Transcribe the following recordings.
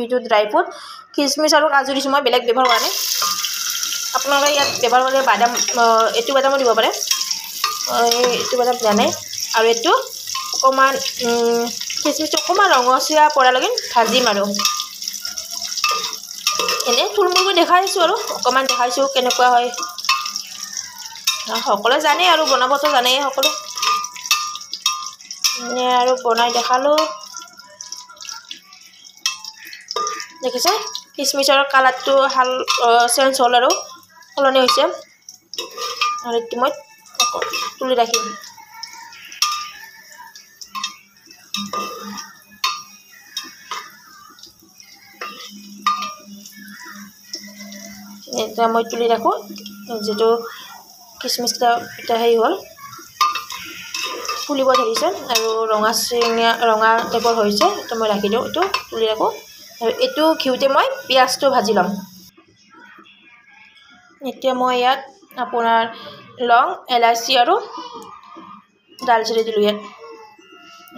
এইটো dry fruit কিচমিচ আৰু কাজু দিছোঁ মই বেলেগ ব্যৱহাৰ কৰা নাই আপোনালোকে ইয়াত ব্যৱহাৰ কৰিলে বাদাম এইটো বাদামো দিব পাৰে এইটো বাদাম দিয়া নাই আৰু এইটো অকণমান কিচমিচটো অকণমান ৰঙচুৱা পৰালৈকে ভাজিম আৰু এনেই থুলমূলকৈ দেখাইছোঁ আৰু অকণমান দেখাইছোঁ কেনেকুৱা হয় সকলোৱে জানে আৰু বনাবতো জানেই সকলো এনে আৰু বনাই দেখালোঁ দেখিছে কিচমিচৰ কালাৰটো চেঞ্জ হ'ল আৰু সলনি হৈছে আৰু এইটো মই তুলি ৰাখিম এটা মই তুলি ৰাখোঁ যেটো কিচমিচটা এটা হেৰি হ'ল ফুলিব ধৰিছে আৰু ৰঙা টাইপৰ হৈছে তো মই ৰাখি দিওঁ এইটো তুলি ৰাখোঁ আৰু এইটো ঘিউতে মই পিঁয়াজটো ভাজি ল'ম এতিয়া মই ইয়াত আপোনাৰ লং এলাচি আৰু দালচেনি দিলোঁ ইয়াত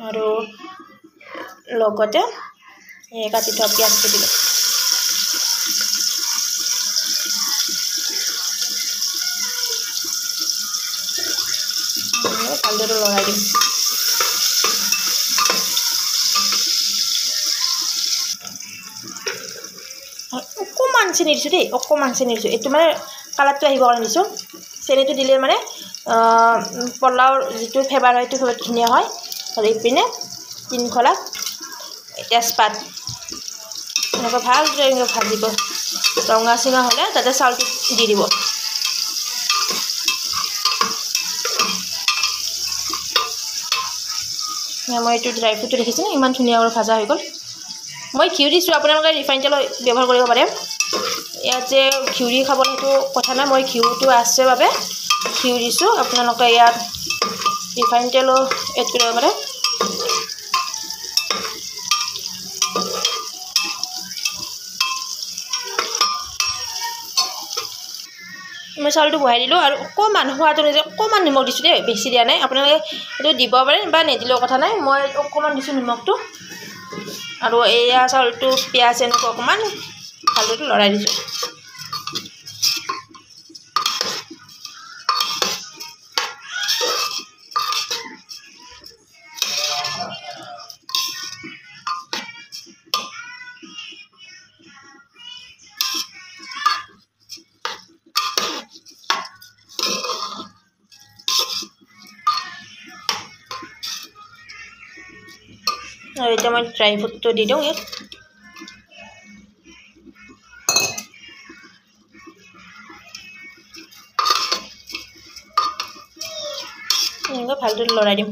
আৰু লগতে কাটি থোৱা পিঁয়াজটো দিলোঁ ভালদৰে লৰাই দিম অকণমান চেনি দিছোঁ দেই অকণমান চেনি দিছোঁ এইটো মানে কালাৰটো আহিবৰ কাৰণে দিছোঁ চেনিটো দিলে মানে পোলাওৰ যিটো ফ্লেভাৰ হয় সেইটো ধুনীয়া হয় আৰু ইপিনে তিনখলা তেজপাত এনেকৈ ভালদৰে ভাজিব ৰঙা চিঙা হ'লে তাতে চাউলটো দি দিব মই এইটো ড্ৰাই ফ্ৰুটটো দেখিছোঁ ইমান ধুনীয়াকৈ ভাজা হৈ গ'ল মই ঘিউ দিছোঁ আপোনালোকে ৰিফাইন তেল ব্যৱহাৰ কৰিব পাৰে ইয়াত যে ঘিউ দি খাবলৈ সেইটো কথা নাই মই ঘিউটো আছে বাবে ঘিউ দিছোঁ আপোনালোকে ইয়াত ৰিফাইন তেলো এড কৰিব পাৰে মই চাউলটো বহাই দিলোঁ আৰু অকণমান সোৱাদ অনুযায়ী অকণমান নিমখ দিছোঁ দেই বেছি দিয়া নাই আপোনালোকে এইটো দিব পাৰে বা নিদিলেও কথা নাই মই অকণমান দিছোঁ নিমখটো আৰু এয়া চাউলটো পিঁয়াজ এনেকৈ অকণমান ভালদৰে লৰাই দিছোঁ আৰু এতিয়া মই ড্ৰাই ফ্ৰুটটো দি দিওঁ ইয়াত এনেকৈ ভালদৰে লৰাই দিম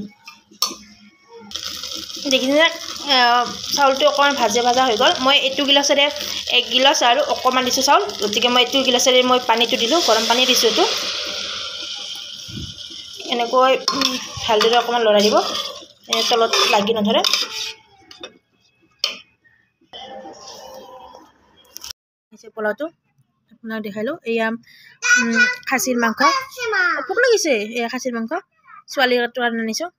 দেখিছেনে চাউলটো অকণমান ভাজা হৈ গ'ল মই এইটো গিলাচেৰে 1 গিলাচ আৰু অকণমান দিছোঁ চাউল গতিকে মই এইটো গিলাচেৰে মই পানীটো দিলোঁ গৰম পানী দিছোঁ এইটো এনেকৈ ভালদৰে অকণমান লৰাই দিব তলত লাগি নধৰে পোলাওটো আপোনাক দেখালোঁ এয়া খাচীৰ মাংস ভোক লাগিছে এয়া খাচীৰ মাংস ছোৱালীৰ কাৰণে আনিছোঁ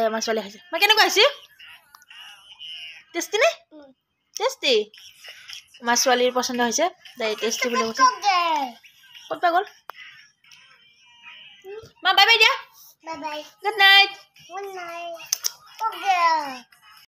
আমাৰ ছোৱালী খাইছে মই কেনেকুৱা হৈছে টেষ্টি নে টেষ্টি আমাৰ ছোৱালীৰ পচন্দ হৈছে তাই টেষ্টি বুলি কৈছে ক'ত গ'ল মা বাই বাই দিয়া বাই বাই গুড নাইট